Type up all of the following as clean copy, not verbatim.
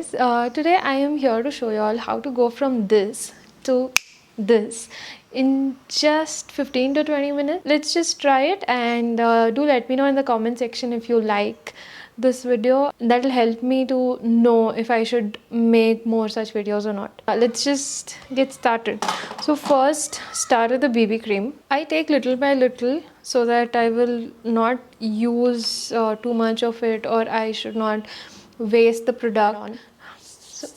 Today I am here to show you all how to go from this to this in just 15 to 20 minutes. Let's just try it, and do let me know in the comment section if you like this video. That will help me to know if I should make more such videos or not. Let's just get started. So first, start with the BB cream. I take little by little so that I will not use too much of it, or I should not waste the product. So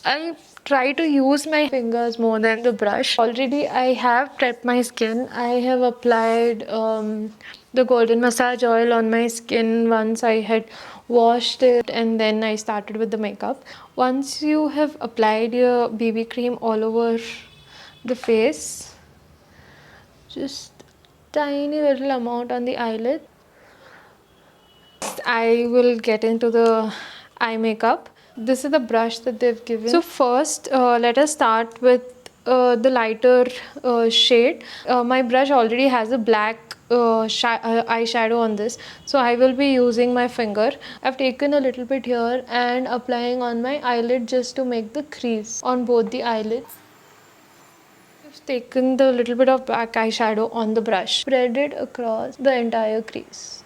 I try to use my fingers more than the brush. Already I have prepped my skin. I have applied the golden massage oil on my skin once I had washed it, and then I started with the makeup. Once you have applied your BB cream all over the face, just tiny little amount on the eyelid. I will get into the eye makeup. This is the brush that they've given. So first, let us start with the lighter shade. My brush already has a black eyeshadow on this, so I will be using my finger. I've taken a little bit here and applying on my eyelid just to make the crease on both the eyelids. I've taken the little bit of black eyeshadow on the brush, spread it across the entire crease.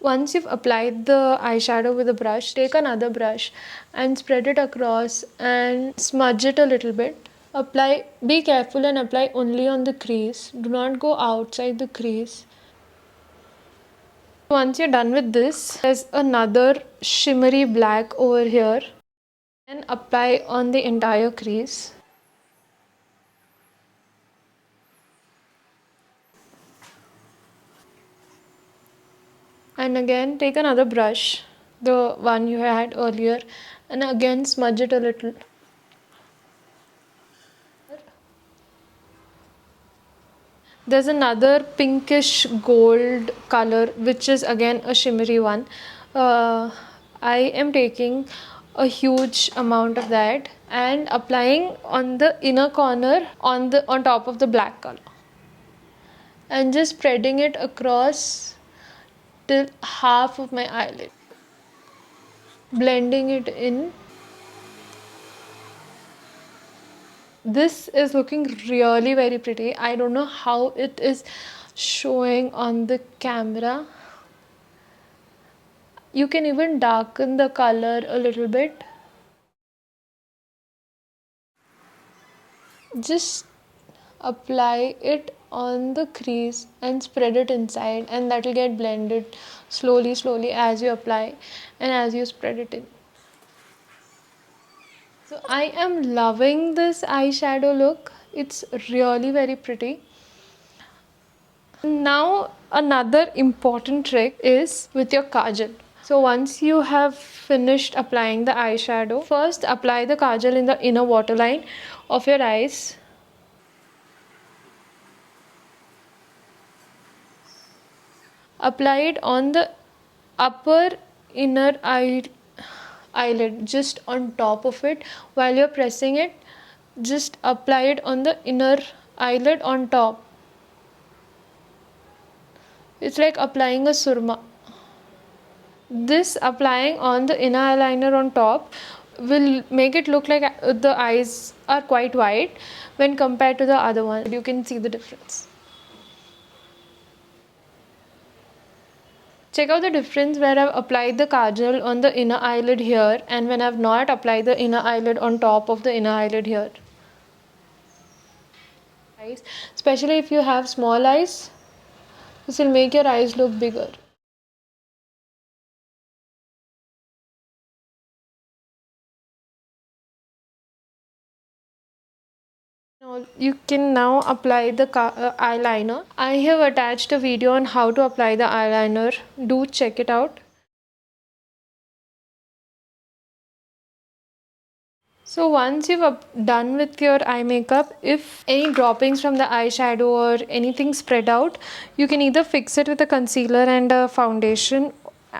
Once you've applied the eyeshadow with a brush, take another brush and spread it across and smudge it a little bit. Apply, be careful and apply only on the crease. Do not go outside the crease. Once you're done with this, there's another shimmery black over here, and apply on the entire crease. And again, take another brush, the one you had earlier, and again smudge it a little. There's another pinkish gold color, which is again a shimmery one. I am taking a huge amount of that and applying on the inner corner on top of the black color, and just spreading it across till half of my eyelid, blending it in. This is looking really very pretty. I don't know how it is showing on the camera. You can even darken the color a little bit. Just apply it on the crease and spread it inside, and that will get blended slowly as you apply and as you spread it in. So I am loving this eyeshadow look. It's really very pretty. Now another important trick is with your kajal. So once you have finished applying the eyeshadow, first apply the kajal in the inner waterline of your eyes. Apply it on the upper inner eyelid, just on top of it. While you're pressing it, just apply it on the inner eyelid on top. It's like applying a surma. This applying on the inner eyeliner on top will make it look like the eyes are quite wide when compared to the other one. You can see the difference. Check out the difference where I've applied the kajal on the inner eyelid here and when I've not applied the inner eyelid on top of the inner eyelid here. Especially if you have small eyes, this will make your eyes look bigger. You can now apply the eyeliner. I have attached a video on how to apply the eyeliner. Do check it out. So once you've done with your eye makeup, if any droppings from the eyeshadow or anything spread out, you can either fix it with a concealer and a foundation,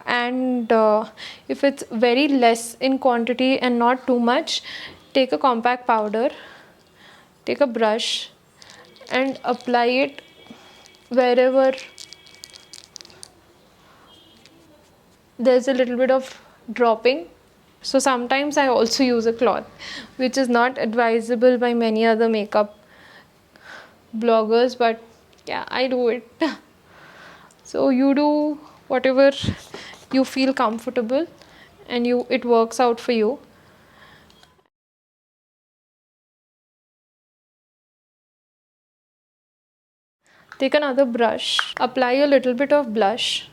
and if it's very less in quantity and not too much, take a compact powder, take a brush and apply it wherever there's a little bit of dropping. So sometimes I also use a cloth, which is not advisable by many other makeup bloggers, but yeah, I do it. So you do whatever you feel comfortable and it works out for you. Take another brush, apply a little bit of blush,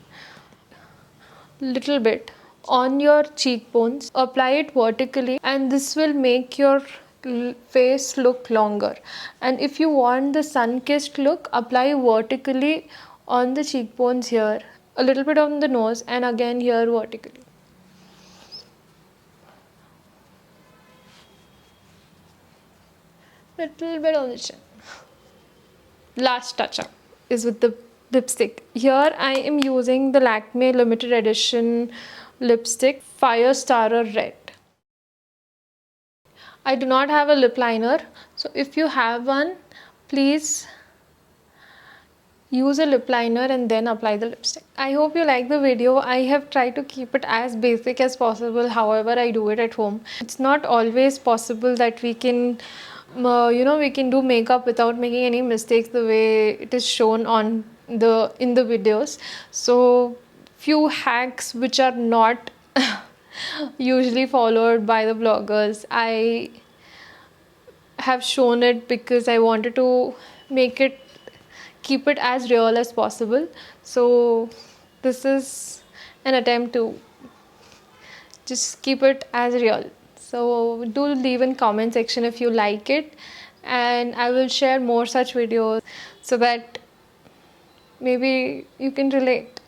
little bit on your cheekbones, apply it vertically, and this will make your face look longer. And if you want the sun-kissed look, apply vertically on the cheekbones here, a little bit on the nose, and again here vertically. Little bit on the chin. Last touch up is with the lipstick. Here I am using the Lakme limited edition lipstick Fire Starrer Red. I do not have a lip liner, so if you have one, please use a lip liner and then apply the lipstick. I hope you like the video. I have tried to keep it as basic as possible, however I do it at home. It's not always possible that we can we can do makeup without making any mistakes the way it is shown on in the videos. So few hacks which are not usually followed by the bloggers, I have shown it because I wanted to keep it as real as possible. So this is an attempt to just keep it as real. So do leave in comment section if you like it, and I will share more such videos so that maybe you can relate.